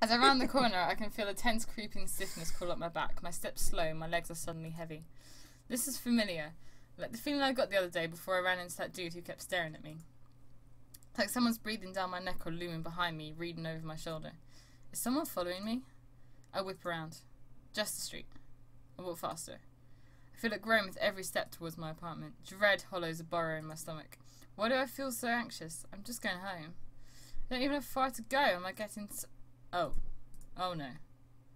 As I round the corner, I can feel a tense, creeping stiffness crawl up my back. My steps slow, my legs are suddenly heavy. This is familiar. Like the feeling I got the other day before I ran into that dude who kept staring at me. Like someone's breathing down my neck or looming behind me, reading over my shoulder. Is someone following me? I whip around. Just the street. I walk faster. I feel it growing with every step towards my apartment. Dread hollows a burrow in my stomach. Why do I feel so anxious? I'm just going home. I don't even have far to go. Am I getting... Oh. Oh no.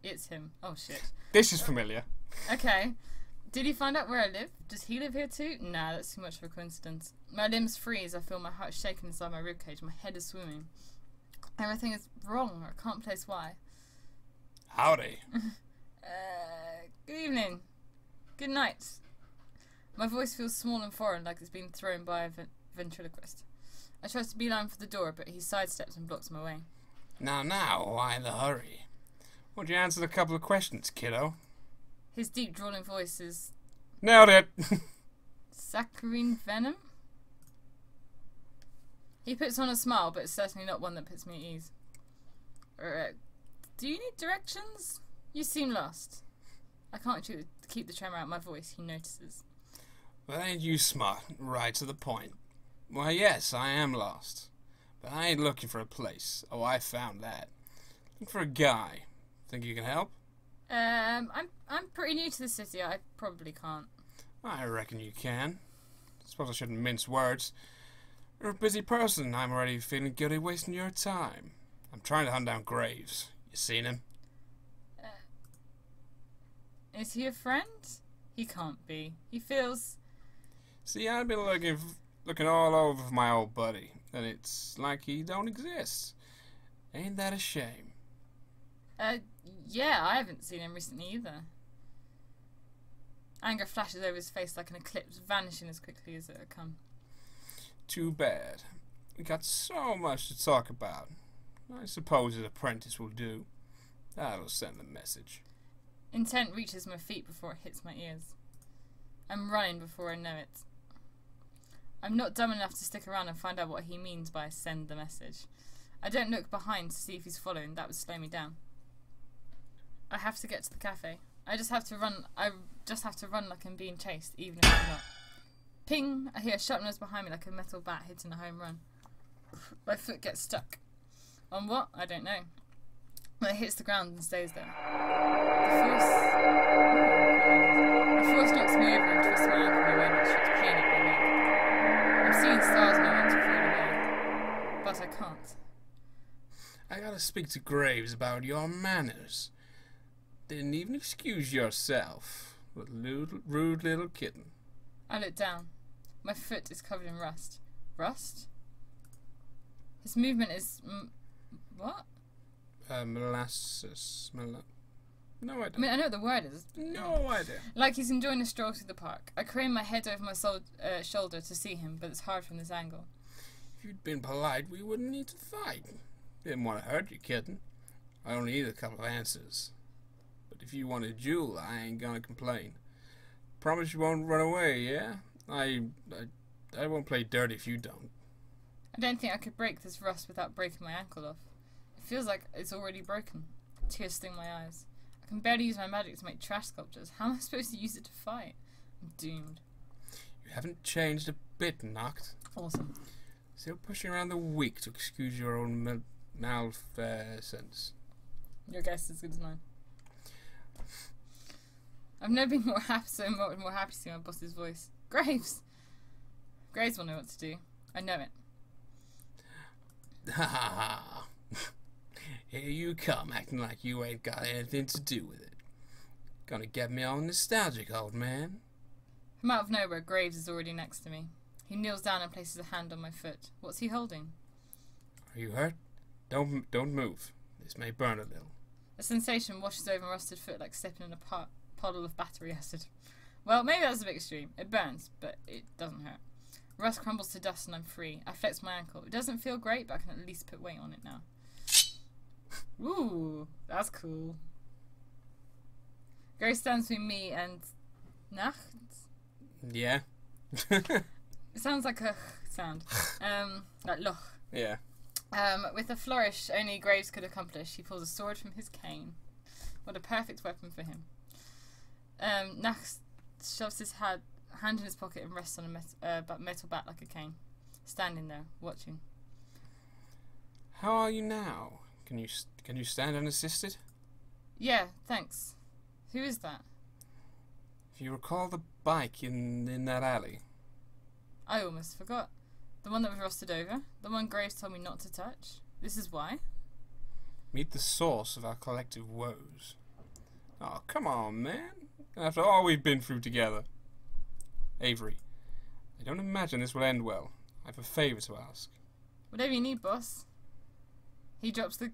It's him. Oh shit. This is familiar. Okay. Did he find out where I live? Does he live here too? Nah, that's too much of a coincidence. My limbs freeze. I feel my heart shaking inside my ribcage. My head is swimming. Everything is wrong. I can't place why. Howdy. Good evening. Good night. My voice feels small and foreign, like it's been thrown by a ventriloquist. I try to beeline for the door, but he sidesteps and blocks my way. Now, why the hurry? Would you answer a couple of questions, kiddo? His deep, drawling voice is... Nailed it! Saccharine venom? He puts on a smile, but it's certainly not one that puts me at ease. Do you need directions? You seem lost. I can't keep the tremor out of my voice, he notices. Well, ain't you smart? Right to the point. Why, yes, I am lost. But I ain't looking for a place. Oh, I found that. Looking for a guy. Think you can help? I'm pretty new to the city. I probably can't. I reckon you can. Suppose I shouldn't mince words. You're a busy person. I'm already feeling guilty wasting your time. I'm trying to hunt down Graves. You seen him? Is he a friend? He can't be. He feels... See, I've been looking all over for my old buddy, and it's like he don't exist. Ain't that a shame? Yeah, I haven't seen him recently either. Anger flashes over his face like an eclipse, vanishing as quickly as it had come. Too bad. We got so much to talk about. I suppose an apprentice will do. That'll send the message. Intent reaches my feet before it hits my ears. I'm running before I know it. I'm not dumb enough to stick around and find out what he means by send the message. I don't look behind to see if he's following. That would slow me down. I have to get to the cafe. I just have to run like I'm being chased, even if I'm not. Ping! I hear a sharp noise behind me like a metal bat hitting a home run. My foot gets stuck. On what? I don't know. But it hits the ground and stays there. The force knocks me over and twists my ankle in a way that shoots pain at my leg. I'm seeing stars and I want to fall away. But I can't. I gotta speak to Graves about your manners. Didn't even excuse yourself. What a rude little kitten. I look down. My foot is covered in rust. Rust? His movement is... what? Molasses. No idea. I mean, I know what the word is. No idea. Like he's enjoying a stroll through the park. I crane my head over my shoulder to see him, but it's hard from this angle. If you'd been polite, we wouldn't need to fight. Didn't want to hurt you, kitten. I only need a couple of answers. But if you want a jewel, I ain't gonna complain. Promise you won't run away, yeah? I won't play dirty if you don't. I don't think I could break this rust without breaking my ankle off. It feels like it's already broken. Tears sting my eyes. I can barely use my magic to make trash sculptures. How am I supposed to use it to fight? I'm doomed. You haven't changed a bit, Noct. Awesome. Still pushing around the weak to excuse your own malfeasance. Your guess is as good as mine. I've never been more happy to see my boss's voice. Graves! Graves will know what to do. I know it. Ha ha ha. Here you come, acting like you ain't got anything to do with it. Gonna get me all nostalgic, old man. From out of nowhere, Graves is already next to me. He kneels down and places a hand on my foot. What's he holding? Are you hurt? Don't move. This may burn a little. A sensation washes over my rusted foot like stepping in a puddle of battery acid. Well, maybe that's a bit extreme. It burns, but it doesn't hurt. Rust crumbles to dust and I'm free. I flex my ankle. It doesn't feel great, but I can at least put weight on it now. Ooh, that's cool. Grace stands between me and Nacht. Yeah. It sounds like a sound. Like loch. Yeah. With a flourish only Graves could accomplish, he pulls a sword from his cane. What a perfect weapon for him. Nax shoves his hand in his pocket and rests on a metal bat like a cane, standing there, watching. How are you now? Can you stand unassisted? Yeah, thanks. Who is that? If you recall the bike in that alley. I almost forgot. The one that was rusted over? The one Graves told me not to touch? This is why? Meet the source of our collective woes. Oh, come on, man. After all we've been through together. Avery, I don't imagine this will end well. I have a favour to ask. Whatever you need, boss. He drops the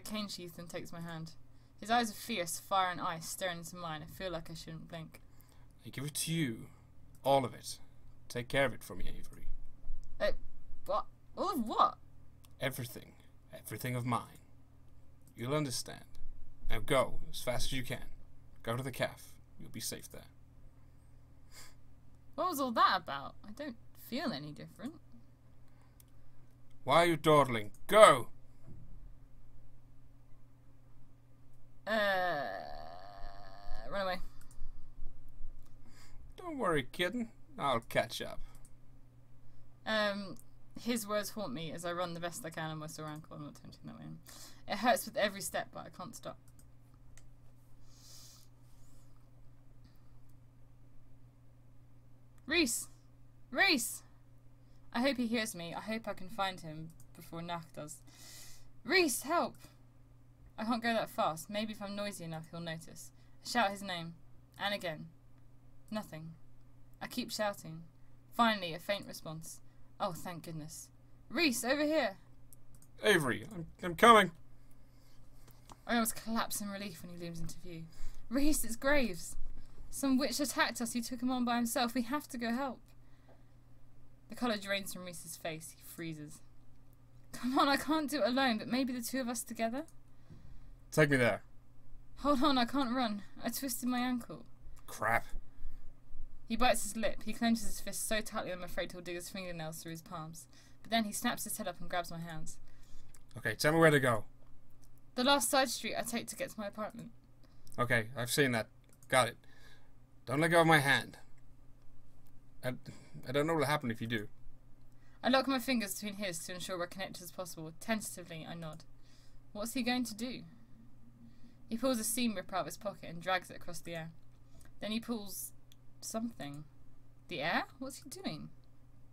cane sheath and takes my hand. His eyes are fierce, fire and ice staring into mine. I feel like I shouldn't blink. I give it to you. All of it. Take care of it for me, Avery. What? All of what? Everything. Everything of mine. You'll understand. Now go, as fast as you can. Go to the caf. You'll be safe there. What was all that about? I don't feel any different. Why are you dawdling? Go! Run away. Don't worry, kitten. I'll catch up. His words haunt me as I run the best I can on my sore ankle. I'm not tempting that way. It hurts with every step, but I can't stop. Reese! Reese! I hope he hears me. I hope I can find him before Nak does. Reese, help! I can't go that fast. Maybe if I'm noisy enough, he'll notice. I shout his name. And again. Nothing. I keep shouting. Finally, a faint response. Oh, thank goodness. Reese, over here! Avery, I'm coming. I almost collapse in relief when he looms into view. Reese, it's Graves. Some witch attacked us. He took him on by himself. We have to go help. The colour drains from Reese's face. He freezes. Come on, I can't do it alone, but maybe the two of us together? Take me there. Hold on, I can't run. I twisted my ankle. Crap. He bites his lip. He clenches his fist so tightly I'm afraid he'll dig his fingernails through his palms. But then he snaps his head up and grabs my hands. Okay, tell me where to go. The last side street I take to get to my apartment. Okay, I've seen that. Got it. Don't let go of my hand. I don't know what'll happen if you do. I lock my fingers between his to ensure we're connected as possible. Tentatively, I nod. What's he going to do? He pulls a seam ripper out of his pocket and drags it across the air. Then he pulls something. The air? What's he doing?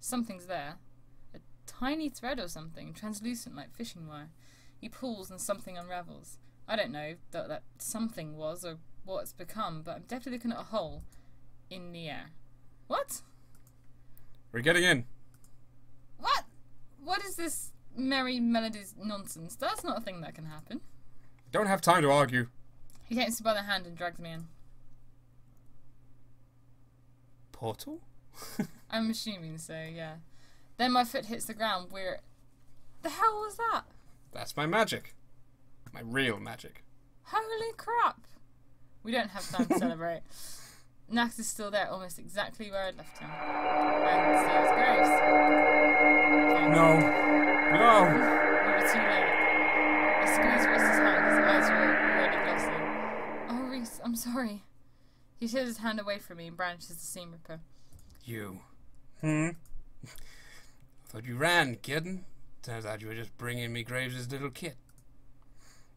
Something's there. A tiny thread or something, translucent like fishing wire. He pulls and something unravels. I don't know that something was or what it's become, but I'm definitely looking at a hole in the air. What? We're getting in. What? What is this merry melodies nonsense? That's not a thing that can happen. Don't have time to argue. He takes me by the hand and drags me in. Portal? I'm assuming so, yeah. Then my foot hits the ground. The hell was that? That's my magic. My real magic. Holy crap! We don't have time to celebrate. Nax is still there, almost exactly where I left him. And so is Graves. Okay. No. No! We were too late. I squeeze Reese's hand, his eyes were already glossy. Oh, Reese, I'm sorry. He tears his hand away from me and brandishes the seam ripper. You. I thought you ran, kitten. Turns out you were just bringing me Graves' little kit.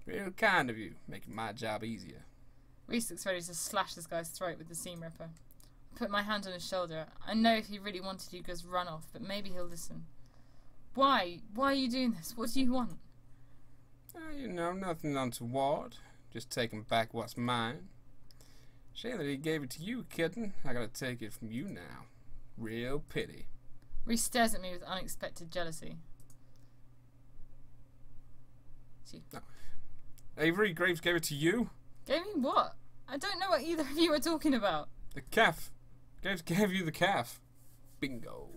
Real kind of you, making my job easier. Reese looks ready to slash this guy's throat with the seam ripper. I put my hand on his shoulder. I know if he really wanted to, he'd just run off, but maybe he'll listen. Why? Why are you doing this? What do you want? You know, nothing untoward. Just taking back what's mine. Shame that he gave it to you, kitten. I gotta take it from you now. Real pity. Reese stares at me with unexpected jealousy. No. Avery, Graves gave it to you? Gave me what? I don't know what either of you are talking about. The calf. Graves gave you the calf. Bingo.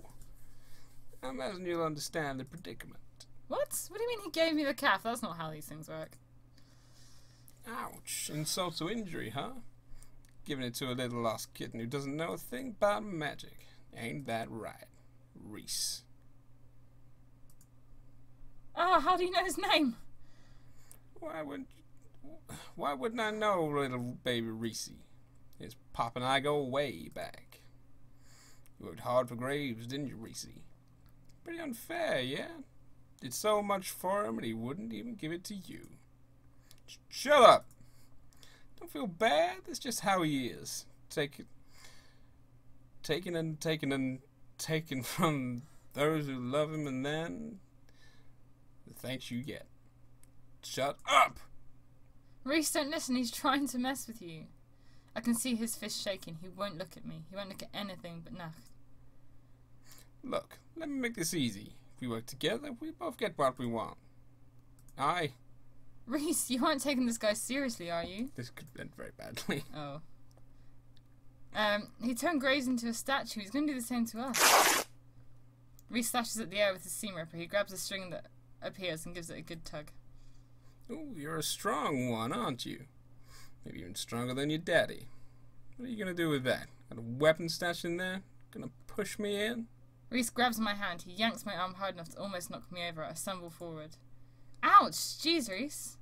I imagine you'll understand the predicament. What? What do you mean he gave me the calf? That's not how these things work. Ouch. Insult to injury, huh? Giving it to a little lost kitten who doesn't know a thing about magic. Ain't that right, Reese? Ah, how do you know his name? Why wouldn't I know little baby Reese? His pop and I go way back. You worked hard for Graves, didn't you, Reese? Pretty unfair, yeah? Did so much for him and he wouldn't even give it to you. Shut up! Don't feel bad, that's just how he is. Taken from those who love him, and then the thanks you get. Shut up! Reese, don't listen, he's trying to mess with you. I can see his fist shaking. He won't look at me. He won't look at anything but Nacht. Look, let me make this easy. If we work together, we both get what we want. Reese, you aren't taking this guy seriously, are you? This could end very badly. Oh. He turned Graves into a statue. He's going to do the same to us. Reese slashes at the air with his seam ripper. He grabs a string that appears and gives it a good tug. Ooh, you're a strong one, aren't you? Maybe even stronger than your daddy. What are you going to do with that? Got a weapon stashed in there? Gonna push me in? Reese grabs my hand. He yanks my arm hard enough to almost knock me over. I stumble forward. Ouch! Jeez, Reese.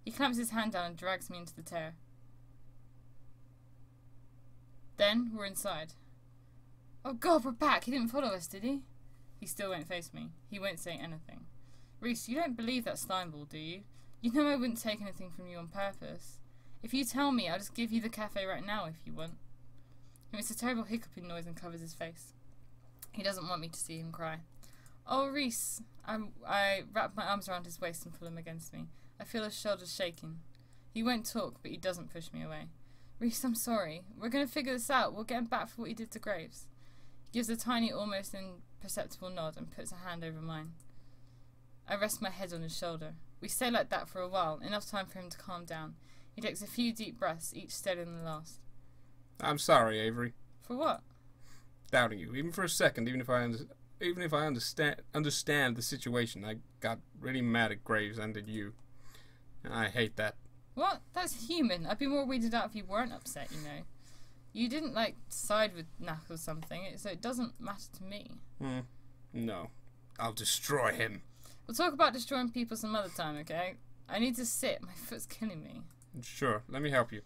He clamps his hand down and drags me into the tear. Then, we're inside. Oh god, we're back! He didn't follow us, did he? He still won't face me. He won't say anything. Reese, you don't believe that slime ball, do you? You know I wouldn't take anything from you on purpose. If you tell me, I'll just give you the cafe right now if you want. He makes a terrible hiccuping noise and covers his face. He doesn't want me to see him cry. Oh, Reese. I wrap my arms around his waist and pull him against me. I feel his shoulders shaking. He won't talk, but he doesn't push me away. Reese, I'm sorry. We're going to figure this out. We'll get him back for what he did to Graves. He gives a tiny, almost imperceptible nod and puts a hand over mine. I rest my head on his shoulder. We stay like that for a while, enough time for him to calm down. He takes a few deep breaths, each steadier than the last. I'm sorry, Avery. For what? Doubting you, even for a second, even if I understand the situation. I got really mad at Graves and at you. I hate that. What? That's human. I'd be more weirded out if you weren't upset, you know. You didn't, like, side with Nacht or something, so it doesn't matter to me. No. I'll destroy him. We'll talk about destroying people some other time, okay? I need to sit. My foot's killing me. Sure. Let me help you.